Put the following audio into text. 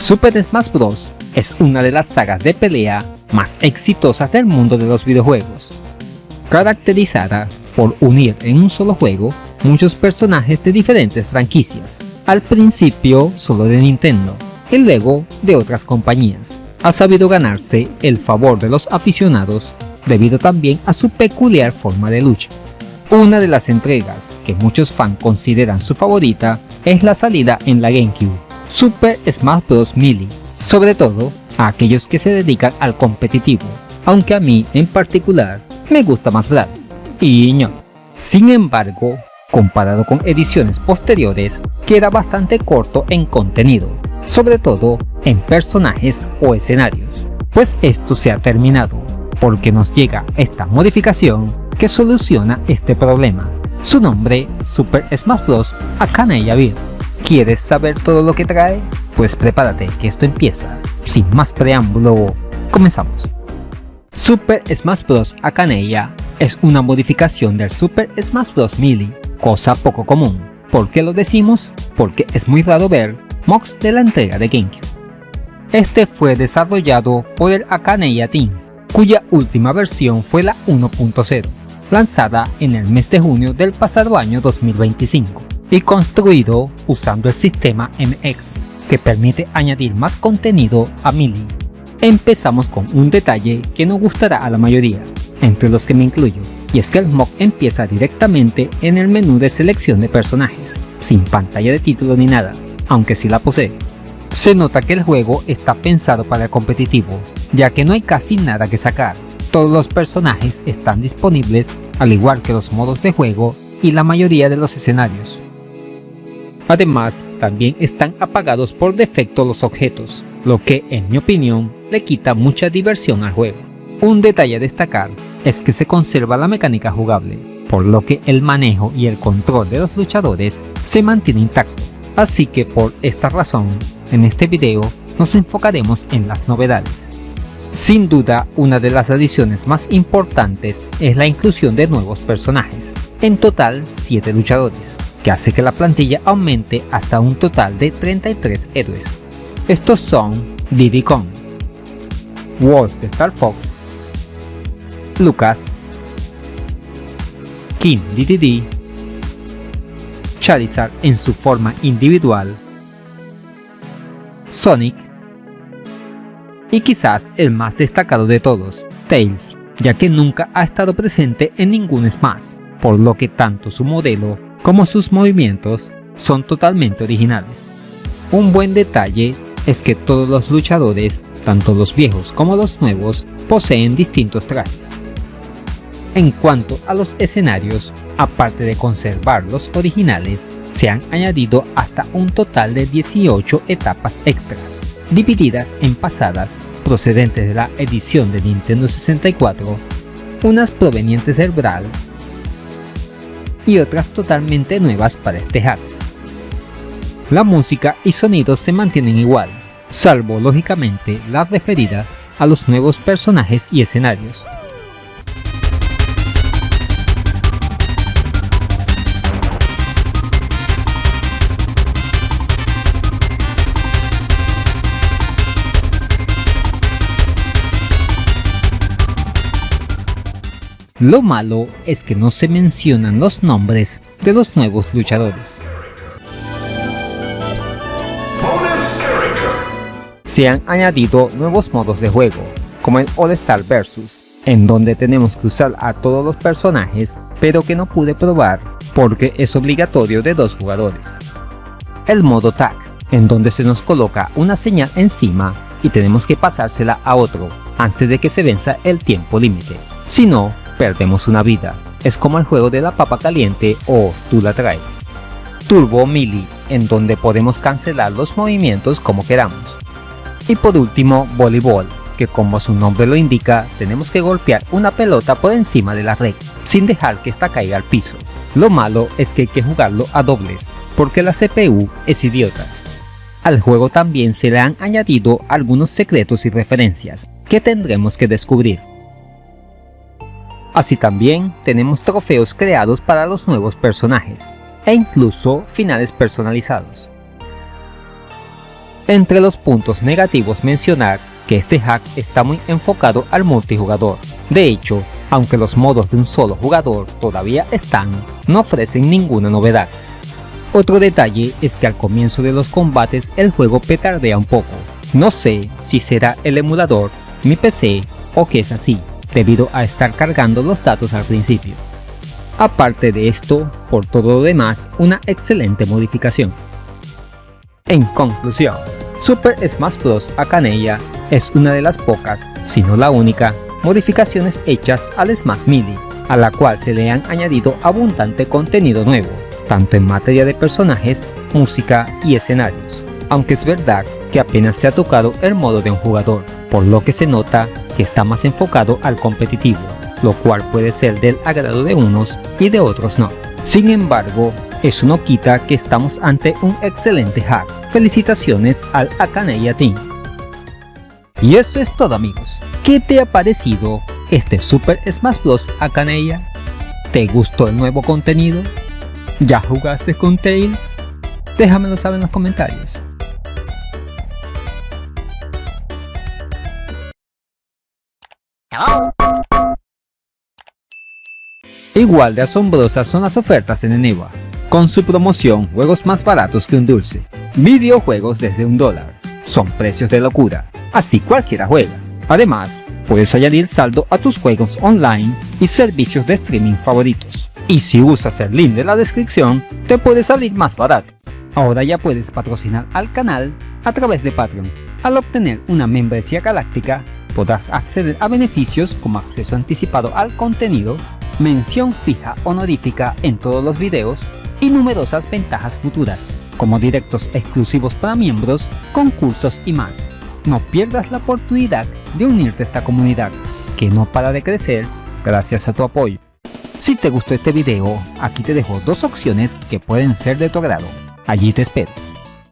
Super Smash Bros. Es una de las sagas de pelea más exitosas del mundo de los videojuegos, caracterizada por unir en un solo juego muchos personajes de diferentes franquicias, al principio solo de Nintendo y luego de otras compañías. Ha sabido ganarse el favor de los aficionados debido también a su peculiar forma de lucha. Una de las entregas que muchos fans consideran su favorita es la salida en la GameCube, Super Smash Bros. Melee, sobre todo a aquellos que se dedican al competitivo, aunque a mí en particular me gusta más Brawl y ño. Sin embargo, comparado con ediciones posteriores, queda bastante corto en contenido, sobre todo en personajes o escenarios, pues esto se ha terminado porque nos llega esta modificación que soluciona este problema. Su nombre, Super Smash Bros. Akaneya Beat. ¿Quieres saber todo lo que trae? Pues prepárate que esto empieza. Sin más preámbulo, comenzamos. Super Smash Bros. Akaneya es una modificación del Super Smash Bros. Melee, cosa poco común. ¿Por qué lo decimos? Porque es muy raro ver mocks de la entrega de GameCube. Este fue desarrollado por el Akaneya Team, cuya última versión fue la 1.0, lanzada en el mes de junio del pasado año 2025, y construido usando el sistema MX, que permite añadir más contenido a Melee. Empezamos con un detalle que no gustará a la mayoría, entre los que me incluyo, y es que el mock empieza directamente en el menú de selección de personajes, sin pantalla de título ni nada, aunque sí la posee. Se nota que el juego está pensado para el competitivo, ya que no hay casi nada que sacar. Todos los personajes están disponibles, al igual que los modos de juego y la mayoría de los escenarios. Además, también están apagados por defecto los objetos, lo que, en mi opinión, le quita mucha diversión al juego. Un detalle a destacar es que se conserva la mecánica jugable, por lo que el manejo y el control de los luchadores se mantiene intacto. Así que por esta razón, en este video nos enfocaremos en las novedades. Sin duda, una de las adiciones más importantes es la inclusión de nuevos personajes, en total 7 luchadores, que hace que la plantilla aumente hasta un total de 33 héroes. Estos son Diddy Kong, Wolf de Star Fox, Lucas, King Dedede, Charizard en su forma individual, Sonic, y quizás el más destacado de todos, Tails, ya que nunca ha estado presente en ningún Smash, por lo que tanto su modelo como sus movimientos son totalmente originales. Un buen detalle es que todos los luchadores, tanto los viejos como los nuevos, poseen distintos trajes. En cuanto a los escenarios, aparte de conservar los originales, se han añadido hasta un total de 18 etapas extras, divididas en pasadas procedentes de la edición de Nintendo 64, unas provenientes del Brawl y otras totalmente nuevas para este hardware. La música y sonidos se mantienen igual, salvo lógicamente la referida a los nuevos personajes y escenarios. Lo malo es que no se mencionan los nombres de los nuevos luchadores. Se han añadido nuevos modos de juego, como el All Star Versus, en donde tenemos que usar a todos los personajes, pero que no pude probar porque es obligatorio de 2 jugadores. El modo Tag, en donde se nos coloca una señal encima y tenemos que pasársela a otro antes de que se venza el tiempo límite. Si no, perdemos una vida. Es como el juego de la papa caliente o tú la traes. Turbo Melee, en donde podemos cancelar los movimientos como queramos. Y por último, voleibol, que como su nombre lo indica, tenemos que golpear una pelota por encima de la red, sin dejar que ésta caiga al piso. Lo malo es que hay que jugarlo a dobles, porque la CPU es idiota. Al juego también se le han añadido algunos secretos y referencias, que tendremos que descubrir. Así también tenemos trofeos creados para los nuevos personajes, e incluso finales personalizados. Entre los puntos negativos mencionar que este hack está muy enfocado al multijugador. De hecho, aunque los modos de un solo jugador todavía están, no ofrecen ninguna novedad. Otro detalle es que al comienzo de los combates el juego petardea un poco. No sé si será el emulador, mi PC o que es así, debido a estar cargando los datos al principio. Aparte de esto, por todo lo demás, una excelente modificación. En conclusión, Super Smash Bros. Akaneya es una de las pocas, si no la única, modificaciones hechas al Smash Melee, a la cual se le han añadido abundante contenido nuevo, tanto en materia de personajes, música y escenarios. Aunque es verdad que apenas se ha tocado el modo de un jugador, por lo que se nota que está más enfocado al competitivo, lo cual puede ser del agrado de unos y de otros no. Sin embargo, eso no quita que estamos ante un excelente hack. Felicitaciones al Akaneya Team. Y eso es todo, amigos. ¿Qué te ha parecido este Super Smash Bros. Akaneya? ¿Te gustó el nuevo contenido? ¿Ya jugaste con Tails? Déjamelo saber en los comentarios. Igual de asombrosas son las ofertas en Eneba, con su promoción juegos más baratos que un dulce, videojuegos desde $1, son precios de locura, así cualquiera juega. Además, puedes añadir saldo a tus juegos online y servicios de streaming favoritos. Y si usas el link de la descripción, te puede salir más barato. Ahora ya puedes patrocinar al canal a través de Patreon. Al obtener una membresía galáctica, podrás acceder a beneficios como acceso anticipado al contenido, mención fija honorífica en todos los videos y numerosas ventajas futuras, como directos exclusivos para miembros, concursos y más. No pierdas la oportunidad de unirte a esta comunidad, que no para de crecer gracias a tu apoyo. Si te gustó este video, aquí te dejo dos opciones que pueden ser de tu agrado. Allí te espero.